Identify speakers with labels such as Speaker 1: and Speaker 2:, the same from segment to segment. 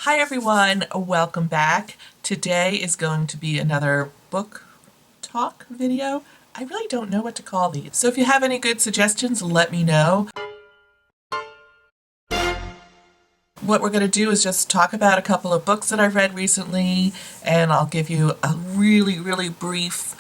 Speaker 1: Hi everyone, welcome back. Today is going to be another book talk video. I really don't know what to call these, so if you have any good suggestions, let me know. What we're going to do is just talk about a couple of books that I've read recently, and I'll give you a really brief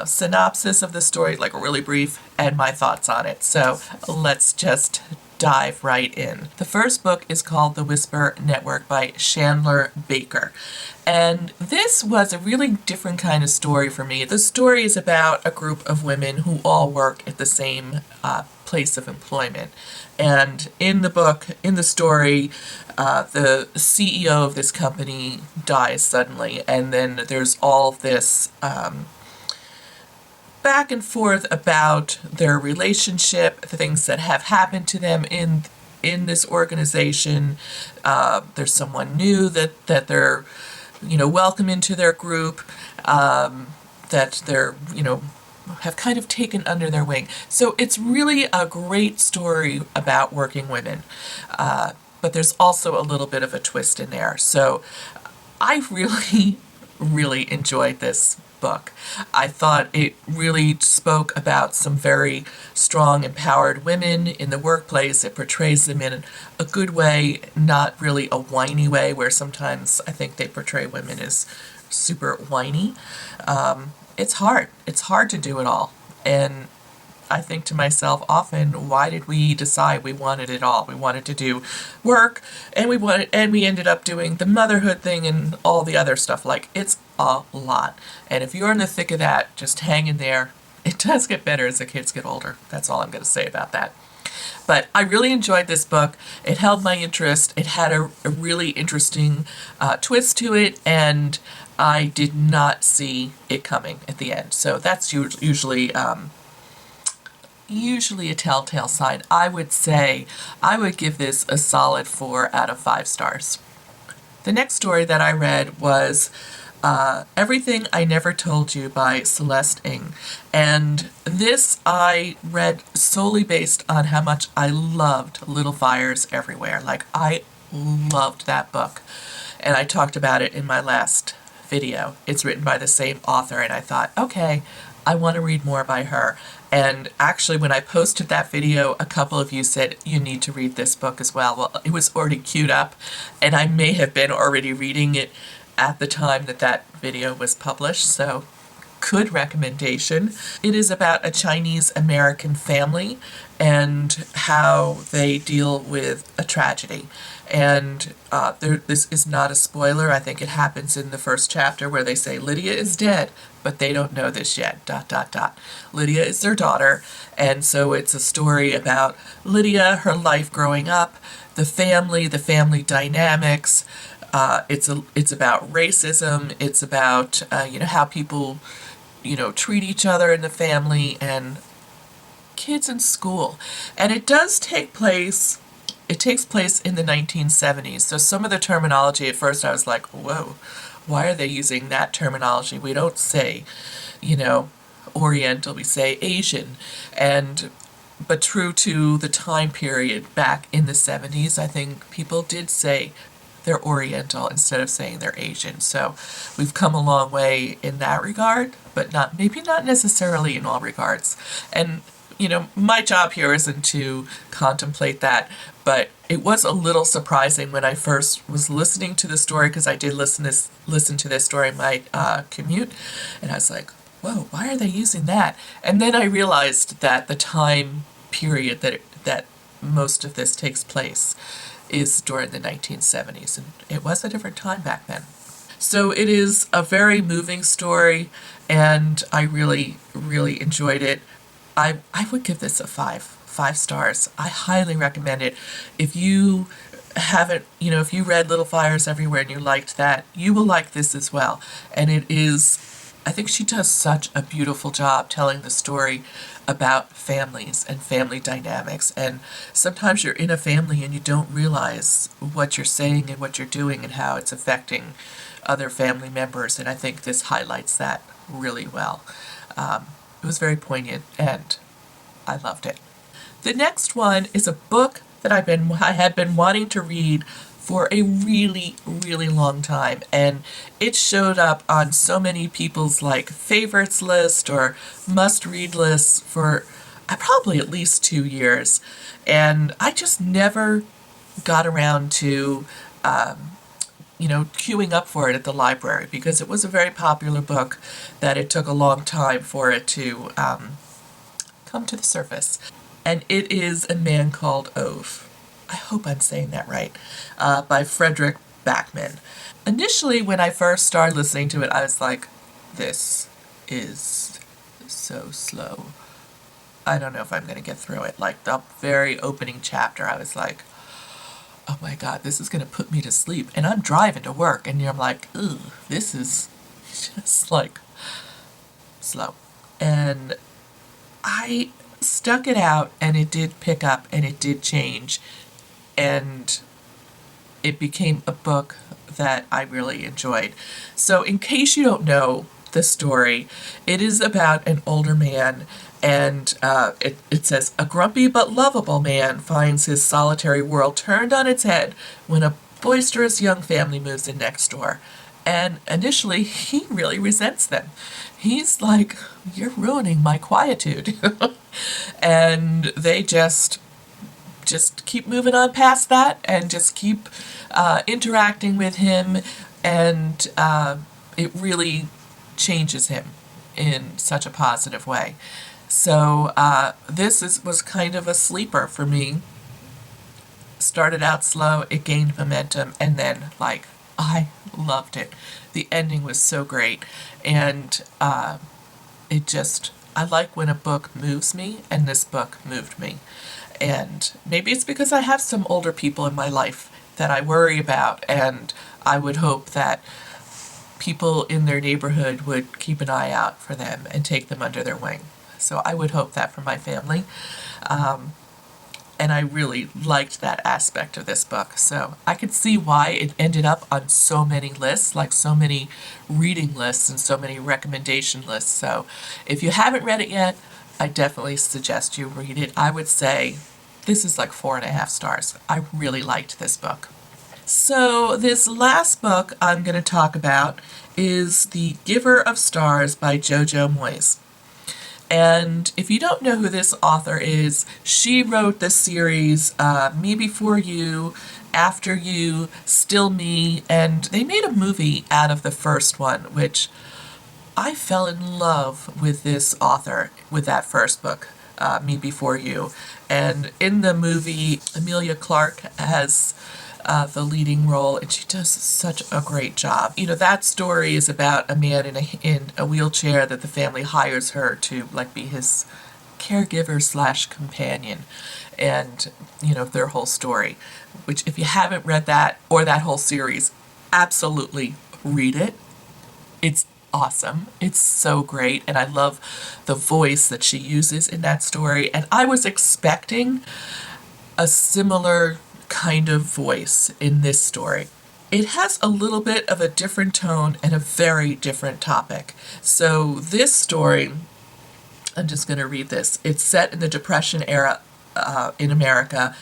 Speaker 1: synopsis of the story, like really brief, and my thoughts on it. So let's just dive right in. The first book is called The Whisper Network by Chandler Baker. And this was a really different kind of story for me. The story is about a group of women who all work at the same place of employment. And in the story, the CEO of this company dies suddenly, and then there's all of this back and forth about their relationship, the things that have happened to them in this organization. There's someone new that they're welcome into their group, that they're have kind of taken under their wing. So it's really a great story about working women, but there's also a little bit of a twist in there. So I really enjoyed this book. I thought it really spoke about some very strong, empowered women in the workplace. It portrays them in a good way, not really a whiny way, where sometimes I think they portray women as super whiny. It's hard. It's hard to do it all. And I think to myself often, why did we decide we wanted it all? We wanted to do work, and we ended up doing the motherhood thing and all the other stuff. Like, it's a lot. And if you're in the thick of that, just hang in there. It does get better as the kids get older. That's all I'm going to say about that. But I really enjoyed this book. It held my interest. It had a really interesting twist to it, and I did not see it coming at the end. So that's usually a telltale sign. I would say I would give this a solid 4 out of 5 stars. The next story that I read was Everything I Never Told You by Celeste Ng. And this I read solely based on how much I loved Little Fires Everywhere. Like, I loved that book. And I talked about it in my last video. It's written by the same author, and I thought, okay, I want to read more by her. And actually, when I posted that video, a couple of you said, you need to read this book as well. Well, it was already queued up, and I may have been already reading it at the time that video was published, so good recommendation. It is about a Chinese-American family and how they deal with a tragedy. And this is not a spoiler. I think it happens in the first chapter where they say Lydia is dead, but they don't know this yet, ... Lydia is their daughter, and so it's a story about Lydia, her life growing up, the family dynamics. It's about racism. It's about how people treat each other in the family and kids in school. And it does take place. It takes place in the 1970s. So some of the terminology at first I was like, whoa, why are they using that terminology? We don't say, Oriental. We say Asian. But true to the time period back in the 70s, I think people did say they're Oriental instead of saying they're Asian. So we've come a long way in that regard, but maybe not necessarily in all regards. And my job here isn't to contemplate that, but it was a little surprising when I first was listening to the story, because I did listen to this story in my commute, and I was like, whoa, why are they using that? And then I realized that the time period that most of this takes place is during the 1970s, and it was a different time back then. So it is a very moving story, and I really enjoyed it. I would give this a 5 stars. I highly recommend it. If you haven't, if you read Little Fires Everywhere and you liked that, you will like this as well. And it is, I think she does such a beautiful job telling the story about families and family dynamics. And sometimes you're in a family and you don't realize what you're saying and what you're doing and how it's affecting other family members. And I think this highlights that really well. It was very poignant, and I loved it. The next one is a book that I had been wanting to read for a really, really long time. And it showed up on so many people's like favorites list or must-read lists for probably at least 2 years. And I just never got around to queuing up for it at the library because it was a very popular book that it took a long time for it to come to the surface. And it is A Man Called Ove. I hope I'm saying that right, by Fredrick Backman. Initially, when I first started listening to it, I was like, this is so slow. I don't know if I'm going to get through it. Like the very opening chapter, I was like, oh my God, this is going to put me to sleep. And I'm driving to work, and I'm like, ugh, this is just like slow. And I stuck it out, and it did pick up, and it did change. And it became a book that I really enjoyed. So in case you don't know the story, it is about an older man, and it says, a grumpy but lovable man finds his solitary world turned on its head when a boisterous young family moves in next door. And initially, he really resents them. He's like, you're ruining my quietude. And they just keep moving on past that and just keep interacting with him, and it really changes him in such a positive way. So this was kind of a sleeper for me. Started out slow, it gained momentum, and then like I loved it. The ending was so great, and I like when a book moves me, and this book moved me. And maybe it's because I have some older people in my life that I worry about, and I would hope that people in their neighborhood would keep an eye out for them and take them under their wing. So I would hope that for my family. And I really liked that aspect of this book. So I could see why it ended up on so many lists, like so many reading lists and so many recommendation lists. So if you haven't read it yet, I definitely suggest you read it. I would say this is like 4.5 stars. I really liked this book. So this last book I'm going to talk about is The Giver of Stars by Jojo Moyes. And if you don't know who this author is, she wrote the series Me Before You, After You, Still Me, and they made a movie out of the first one, which I fell in love with this author with that first book, Me Before You. And in the movie, Emilia Clarke has the leading role, and she does such a great job. You know, that story is about a man in a wheelchair that the family hires her to like be his caregiver / companion, and you know, their whole story, which if you haven't read that or that whole series, absolutely read it. It's awesome. It's so great, and I love the voice that she uses in that story, and I was expecting a similar kind of voice in this story. It has a little bit of a different tone and a very different topic. So this story, I'm just going to read this. It's set in the Depression era in America.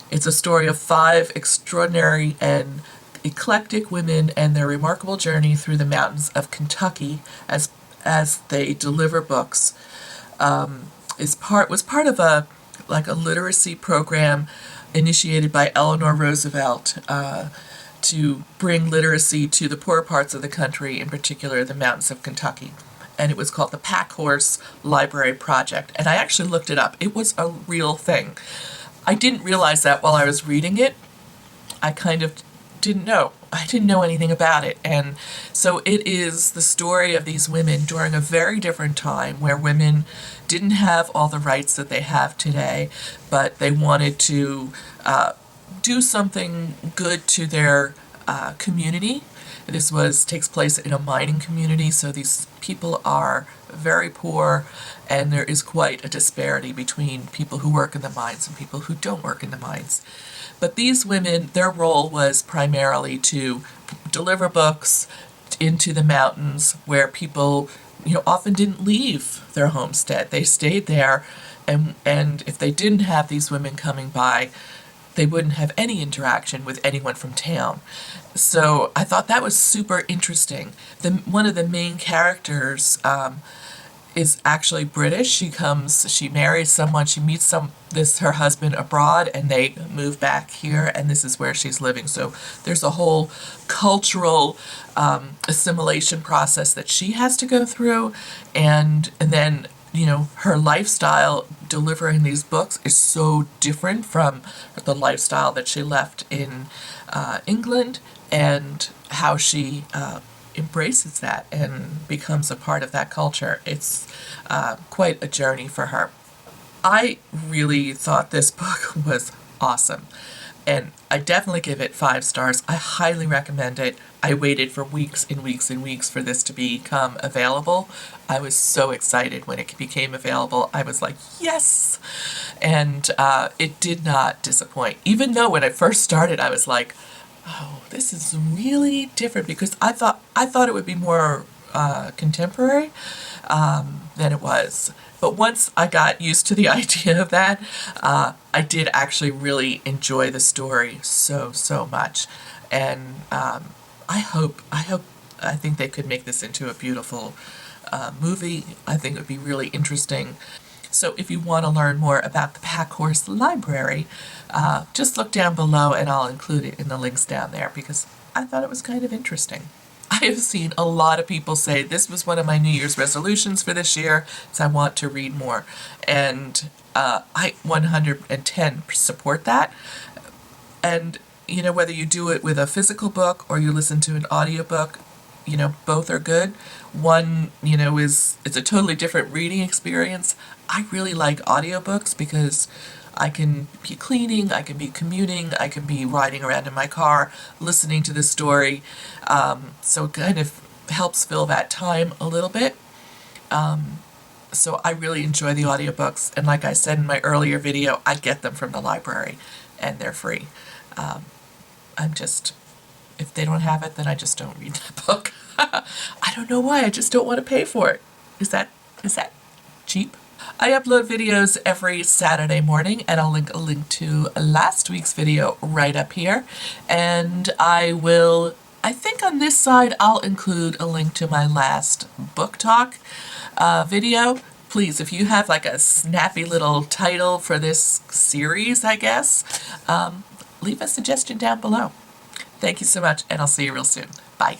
Speaker 1: It's a story of 5 extraordinary and eclectic women and their remarkable journey through the mountains of Kentucky as they deliver books. Was part of a literacy program initiated by Eleanor Roosevelt to bring literacy to the poorer parts of the country, in particular the mountains of Kentucky. And it was called the Packhorse Library Project. And I actually looked it up. It was a real thing. I didn't realize that while I was reading it. I kind of didn't know. I didn't know anything about it. And so it is the story of these women during a very different time where women didn't have all the rights that they have today, but they wanted to do something good to their community. This takes place in a mining community, so these people are very poor, and there is quite a disparity between people who work in the mines and people who don't work in the mines. But these women, their role was primarily to deliver books into the mountains where people, often didn't leave their homestead. They stayed there, and if they didn't have these women coming by, they wouldn't have any interaction with anyone from town. So I thought that was super interesting. One of the main characters is actually British. She marries someone, she meets her husband abroad, and they move back here, and this is where she's living. So there's a whole cultural assimilation process that she has to go through, and then, you know, her lifestyle delivering these books is so different from the lifestyle that she left in England, and how she embraces that and becomes a part of that culture. It's quite a journey for her. I really thought this book was awesome, and I definitely give it 5 stars. I highly recommend it. I waited for weeks and weeks and weeks for this to become available. I was so excited when it became available. I was like, yes! And it did not disappoint. Even though when I first started, I was like, oh, this is really different, because I thought it would be more contemporary than it was. But once I got used to the idea of that, I did actually really enjoy the story so much. And I think they could make this into a beautiful movie. I think it would be really interesting. So if you want to learn more about the Packhorse Library, just look down below and I'll include it in the links down there, because I thought it was kind of interesting. I have seen a lot of people say this was one of my New Year's resolutions for this year, so I want to read more. And I 110 support that. And, you know, whether you do it with a physical book or you listen to an audiobook, you know, both are good. One, you know, it's a totally different reading experience. I really like audiobooks because I can be cleaning, I can be commuting, I can be riding around in my car listening to the story. So it kind of helps fill that time a little bit. So I really enjoy the audiobooks, and like I said in my earlier video, I get them from the library and they're free. If they don't have it, then I just don't read that book. I don't know why, I just don't want to pay for it. Is that cheap? I upload videos every Saturday morning, and I'll link a link to last week's video right up here. And I think on this side, I'll include a link to my last book talk video. Please, if you have like a snappy little title for this series, I guess, leave a suggestion down below. Thank you so much, and I'll see you real soon. Bye.